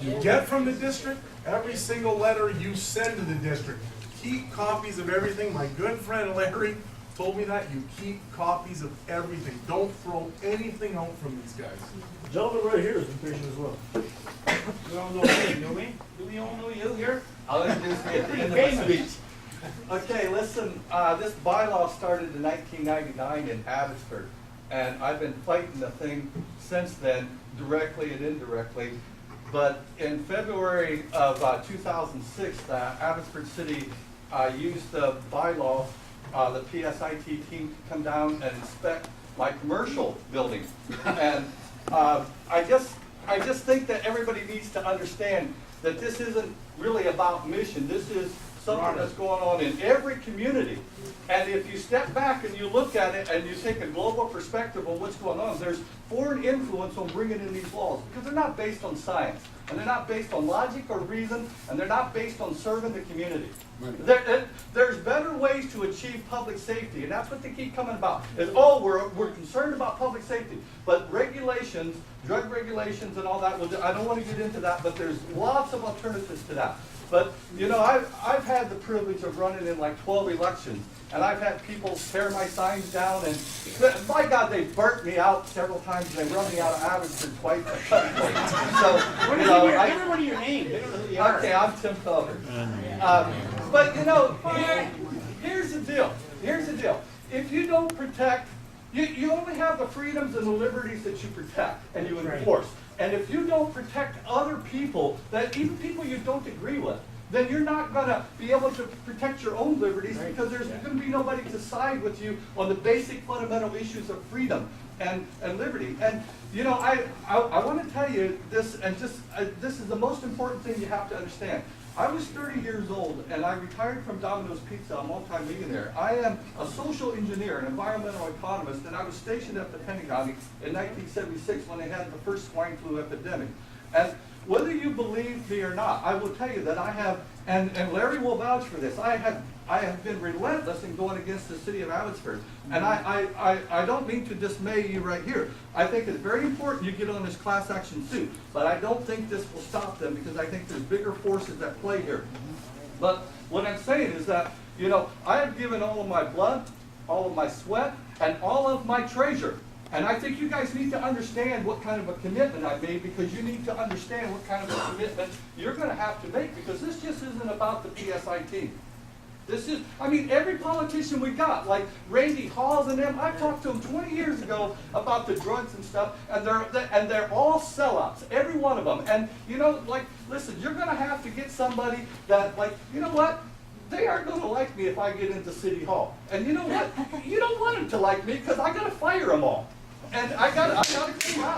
You get from the district every single letter you send to the district. Keep copies of everything. My good friend Larry told me that. You keep copies of everything. Don't throw anything out from these guys. The gentleman right here is impatient as well. You all know me, do we? Do we all know you here? I'll introduce me at the end of my speech. Okay, listen, this bylaw started in 1999 in Abbotsford, and I've been fighting the thing since then, directly and indirectly. But in February of 2006, the Abbotsford City used the bylaw, the PSIT team to come down and inspect my commercial building. And I just think that everybody needs to understand that this isn't really about mission. This is something that's going on in every community. And if you step back and you look at it and you take a global perspective on what's going on, there's foreign influence on bringing in these laws because they're not based on science, and they're not based on logic or reason, and they're not based on serving the community. There's better ways to achieve public safety, and that's what they keep coming about. Is, oh, we're concerned about public safety, but regulations, drug regulations and all that, I don't want to get into that, but there's lots of alternatives to that. But, you know, I've had the privilege of running in like 12 elections, and I've had people tear my signs down, and by God, they burnt me out several times, and they run me out of Abbotsford twice. So, you know, everybody your name. They don't know who you are. Okay, I'm Tim Felder. But, you know, here's the deal. Here's the deal. If you don't protect, you only have the freedoms and the liberties that you protect and you enforce. And if you don't protect other people, that even people you don't agree with, then you're not going to be able to protect your own liberties because there's going to be nobody to side with you on the basic fundamental issues of freedom and liberty. And, you know, I want to tell you this, and this is the most important thing you have to understand. I was 30 years old, and I retired from Domino's Pizza, a multi-millionaire. I am a social engineer, an environmental economist, and I was stationed at the Pentagon in 1976 when they had the first swine flu epidemic. And whether you believe me or not, I will tell you that I have, and Larry will vouch for this, I have been relentless in going against the city of Abbotsford. And I don't mean to dismay you right here. I think it's very important you get on this class action suit, but I don't think this will stop them because I think there's bigger forces at play here. But what I'm saying is that, you know, I have given all of my blood, all of my sweat, and all of my treasure. And I think you guys need to understand what kind of a commitment I made, because you need to understand what kind of a commitment you're going to have to make, because this just isn't about the PSIT. This is, I mean, every politician we got, like Randy Halls and them, I talked to them 20 years ago about the drugs and stuff, and they're all sellouts, every one of them. And, you know, like, listen, you're going to have to get somebody that, like, you know what? They aren't going to like me if I get into City Hall. And you know what? You don't want them to like me because I got to fire them all. And I got to get them out.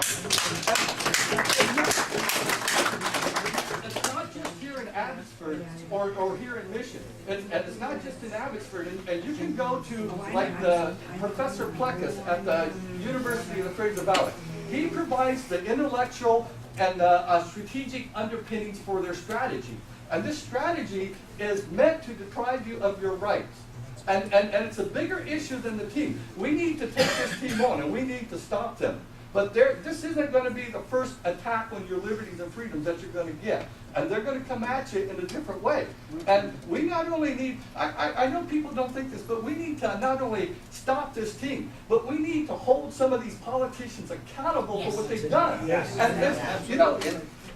It's not just here in Abbotsford or here in Mission. It's not just in Abbotsford. And you can go to, like, the Professor Plekas at the University of the Fraser Valley. He provides the intellectual and strategic underpinnings for their strategy. And this strategy is meant to deprive you of your rights. And it's a bigger issue than the team. We need to take this team on, and we need to stop them. But this isn't going to be the first attack on your liberties and freedoms that you're going to get. And they're going to come at you in a different way. And we not only need, I know people don't think this, but we need to not only stop this team, but we need to hold some of these politicians accountable for what they've done. Yes. And you know,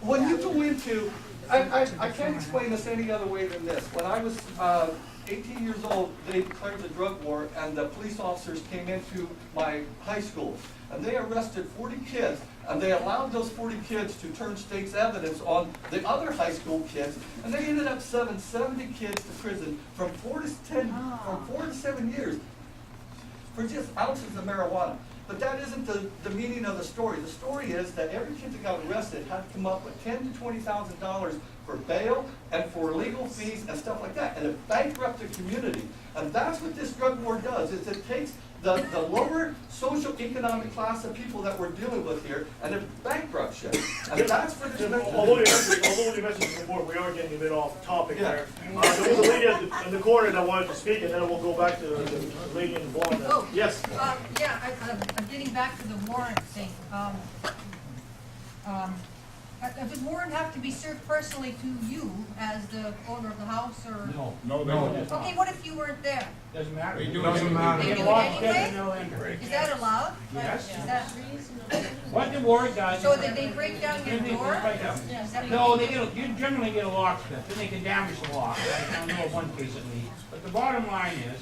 when you go into, I can't explain this any other way than this. When I was 18 years old, they declared the drug war, and the police officers came into my high school, and they arrested 40 kids, and they allowed those 40 kids to turn state's evidence on the other high school kids, and they ended up sending 70 kids to prison from 4 to 7 years for just ounces of marijuana. But that isn't the meaning of the story. The story is that every kid that got arrested had to come up with $10,000 to $20,000 for bail and for legal fees and stuff like that, and it bankrupted the community. And that's what this drug war does, is it takes the lower social-economic class of people that we're dealing with here, and it bankrupts you. And that's for this. Although you mentioned it before, we are getting a bit off topic there. There was a lady in the corner that wanted to speak, and then we'll go back to the lady in the blonde. Oh, yes. Yeah, I'm getting back to the warrant thing. Does warrant have to be served personally to you as the owner of the house, or? No, No. Okay, what if you weren't there? doesn't matter. Doesn't matter. They They do can walk it in and anyway? they'll enter. Is that allowed? Yes. Is that, What the warrant does. so that they break down your door? Is that No, what they get, you generally get a locksmith, then they can damage the lock. I know of one case at least. But the bottom line is,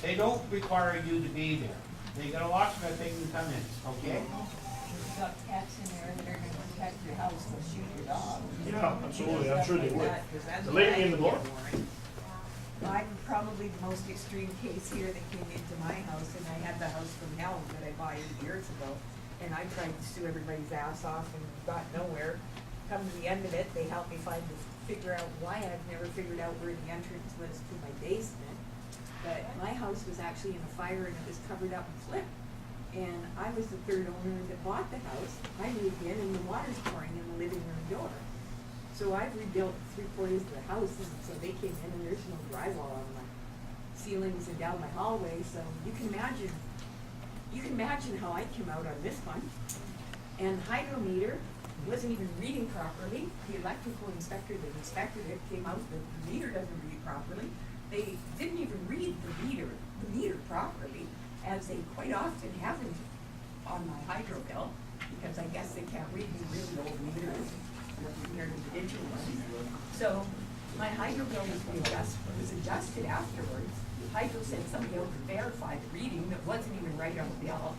they don't require you to be there. They get a locksmith, they can come in, okay? You've got cats in there that are gonna protect your house, they'll shoot your dog. Yeah, absolutely, I'm sure they would. That's The lady in the door? I'm probably the most extreme case here that came into my house, and I had the house from hell that I bought 8 years ago. And I tried to sue everybody's ass off and got nowhere. Come to the end of it, they helped me figure out why. I've never figured out where the entrance was to my basement. But my house was actually in a fire and it was covered up and flipped. And I was the third owner that bought the house. I moved in and the water's pouring in the living room door. So I've rebuilt 3/4 of the house, and so they came in and there's no drywall on my ceilings and down my hallway, so you can imagine how I came out on this one. And hydrometer wasn't even reading properly. The electrical inspector that inspected it came out that the meter doesn't read properly. They didn't even read the meter properly, as they quite often haven't on my hydro bill, because I guess they can't read the really old meters compared to the digital ones. So my hydro bill was adjusted afterwards. Hydro sent somebody out to verify the reading that wasn't even right on the bill,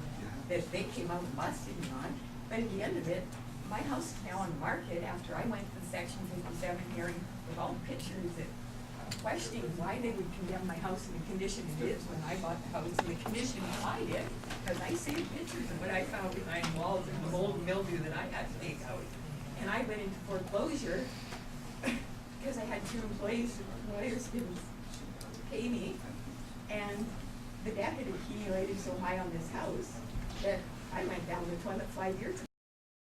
that they came out and busted me on. But at the end of it, my house is now on the market after I went to the Section 57 hearing with all the pictures that questioning why they would condemn my house in the condition it is when I bought the house in the condition I did, because I saved pictures of what I found behind walls and the mold and mildew that I had to take out. And I went into foreclosure because I had 2 employees and lawyers didn't pay me. And the debt had accumulated so high on this house that I went down the toilet 5 years ago.